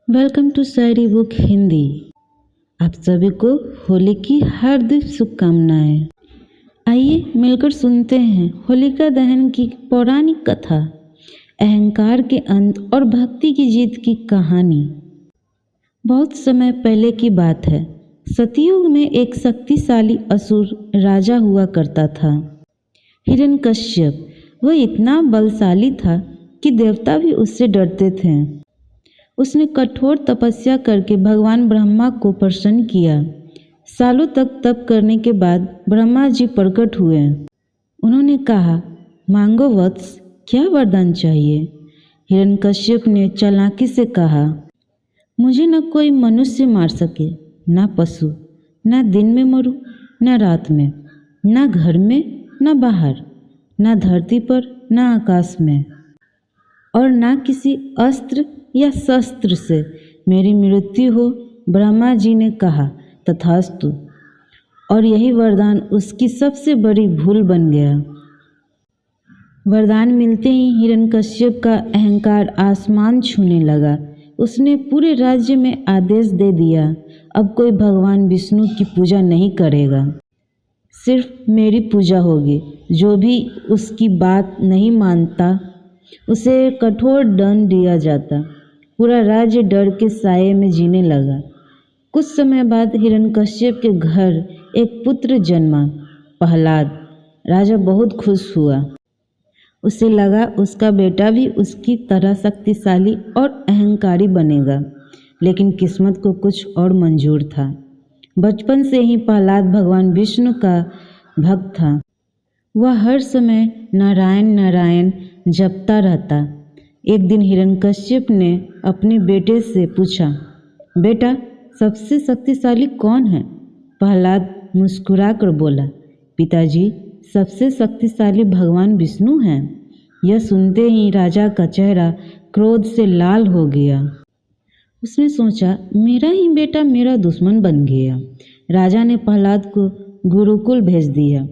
Welcome to Shayari book Hindi. आप सभी को होली की हार्दिक शुभकामनाएं। आइए मिलकर सुनते हैं होलिका दहन की पौराणिक कथा, अहंकार के अंत और भक्ति की जीत की कहानी। बहुत समय पहले की बात है। सतयुग में एक शक्तिशाली असुर राजा हुआ करता था, हिरण्यकश्यप। वह इतना बलशाली था कि देवता भी उससे डरते थे। उसने कठोर तपस्या करके भगवान ब्रह्मा को प्रसन्न किया। सालों तक तप करने के बाद ब्रह्मा जी प्रकट हुए। उन्होंने कहा, मांगो वत्स, क्या वरदान चाहिए? हिरण्यकश्यप ने चालाकी से कहा, मुझे न कोई मनुष्य मार सके, न पशु, न दिन में मरूं, न रात में, न घर में, न बाहर, न धरती पर, न आकाश में, और न किसी अस्त्र या शस्त्र से मेरी मृत्यु हो। ब्रह्मा जी ने कहा, तथास्तु। और यही वरदान उसकी सबसे बड़ी भूल बन गया। वरदान मिलते ही हिरण्यकश्यप का अहंकार आसमान छूने लगा। उसने पूरे राज्य में आदेश दे दिया, अब कोई भगवान विष्णु की पूजा नहीं करेगा, सिर्फ मेरी पूजा होगी। जो भी उसकी बात नहीं मानता उसे कठोर दंड दिया जाता। पूरा राज्य डर के साये में जीने लगा। कुछ समय बाद हिरण्यकश्यप के घर एक पुत्र जन्मा, प्रहलाद। राजा बहुत खुश हुआ। उसे लगा उसका बेटा भी उसकी तरह शक्तिशाली और अहंकारी बनेगा। लेकिन किस्मत को कुछ और मंजूर था। बचपन से ही प्रहलाद भगवान विष्णु का भक्त था। वह हर समय नारायण नारायण जपता रहता। एक दिन हिरण्यकश्यप ने अपने बेटे से पूछा, बेटा, सबसे शक्तिशाली कौन है? प्रहलाद मुस्कुरा कर बोला, पिताजी, सबसे शक्तिशाली भगवान विष्णु हैं। यह सुनते ही राजा का चेहरा क्रोध से लाल हो गया। उसने सोचा, मेरा ही बेटा मेरा दुश्मन बन गया। राजा ने प्रहलाद को गुरुकुल भेज दिया।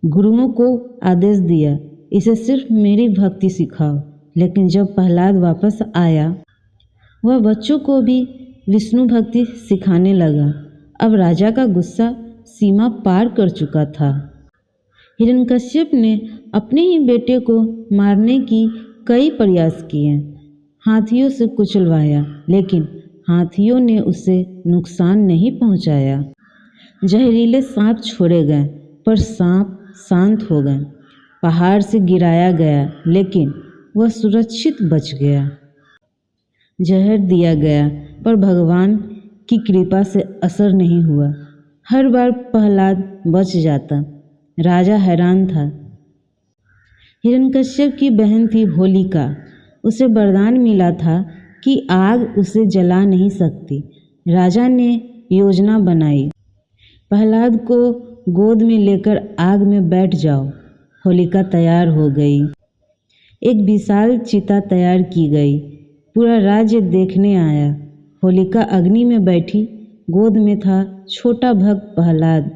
गुरुओं को आदेश दिया, इसे सिर्फ मेरी भक्ति सिखाओ। लेकिन जब प्रहलाद वापस आया, वह बच्चों को भी विष्णु भक्ति सिखाने लगा। अब राजा का गुस्सा सीमा पार कर चुका था। हिरण्यकश्यप ने अपने ही बेटे को मारने की कई प्रयास किए, हाथियों से कुचलवाया, लेकिन हाथियों ने उसे नुकसान नहीं पहुंचाया। जहरीले सांप छोड़े गए, पर सांप शांत हो गए। पहाड़ से गिराया गया, लेकिन वह सुरक्षित बच गया। जहर दिया गया, पर भगवान की कृपा से असर नहीं हुआ। हर बार प्रहलाद बच जाता। राजा हैरान था। हिरण्यकश्यप की बहन थी होलिका। उसे वरदान मिला था कि आग उसे जला नहीं सकती। राजा ने योजना बनाई, प्रहलाद को गोद में लेकर आग में बैठ जाओ। होलिका तैयार हो गई। एक विशाल चिता तैयार की गई। पूरा राज्य देखने आया। होलिका अग्नि में बैठी, गोद में था छोटा भक्त प्रहलाद।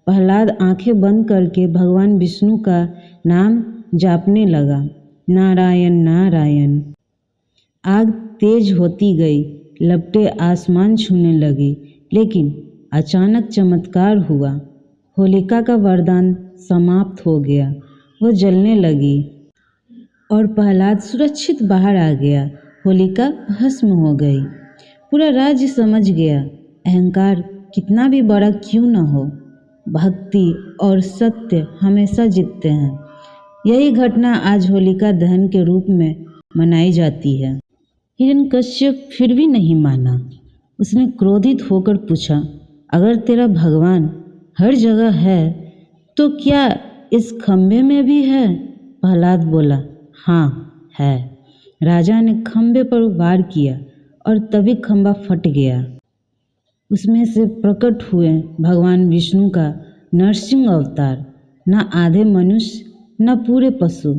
प्रहलाद आंखें बंद करके भगवान विष्णु का नाम जापने लगा, नारायण नारायण। आग तेज होती गई, लपटें आसमान छूने लगी। लेकिन अचानक चमत्कार हुआ। होलिका का वरदान समाप्त हो गया। वह जलने लगी और प्रहलाद सुरक्षित बाहर आ गया। होलिका भस्म हो गई। पूरा राज्य समझ गया, अहंकार कितना भी बड़ा क्यों न हो, भक्ति और सत्य हमेशा जीतते हैं। यही घटना आज होलिका दहन के रूप में मनाई जाती है। हिरण्यकश्यप फिर भी नहीं माना। उसने क्रोधित होकर पूछा, अगर तेरा भगवान हर जगह है तो क्या इस खंभे में भी है? प्रहलाद बोला, हाँ है। राजा ने खंभे पर वार किया और तभी खंभा फट गया। उसमें से प्रकट हुए भगवान विष्णु का नरसिंह अवतार। न आधे मनुष्य न पूरे पशु।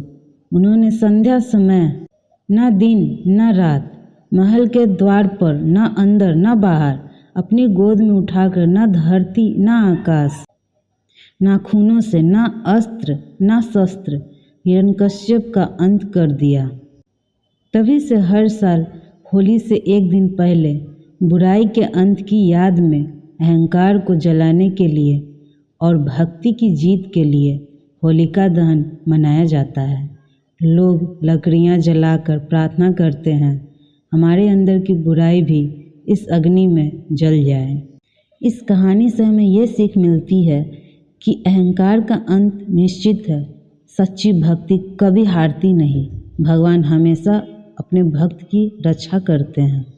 उन्होंने संध्या समय, न दिन न रात, महल के द्वार पर न अंदर न बाहर, अपनी गोद में उठाकर न धरती न आकाश, नाखूनों से न अस्त्र न शस्त्र, हिरण्यकश्यप का अंत कर दिया। तभी से हर साल होली से एक दिन पहले बुराई के अंत की याद में अहंकार को जलाने के लिए और भक्ति की जीत के लिए होलिका दहन मनाया जाता है। लोग लकड़ियाँ जलाकर प्रार्थना करते हैं, हमारे अंदर की बुराई भी इस अग्नि में जल जाए। इस कहानी से हमें ये सीख मिलती है कि अहंकार का अंत निश्चित है। सच्ची भक्ति कभी हारती नहीं। भगवान हमेशा अपने भक्त की रक्षा करते हैं।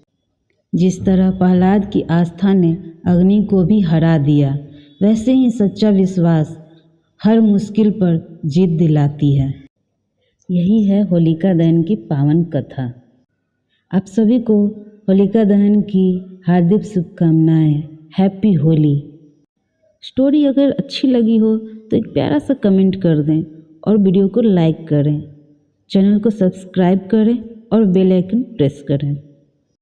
जिस तरह प्रहलाद की आस्था ने अग्नि को भी हरा दिया, वैसे ही सच्चा विश्वास हर मुश्किल पर जीत दिलाती है। यही है होलिका दहन की पावन कथा। आप सभी को होलिका दहन की हार्दिक शुभकामनाएं। हैप्पी होली। स्टोरी अगर अच्छी लगी हो तो एक प्यारा सा कमेंट कर दें और वीडियो को लाइक करें। चैनल को सब्सक्राइब करें और बेल आइकन प्रेस करें।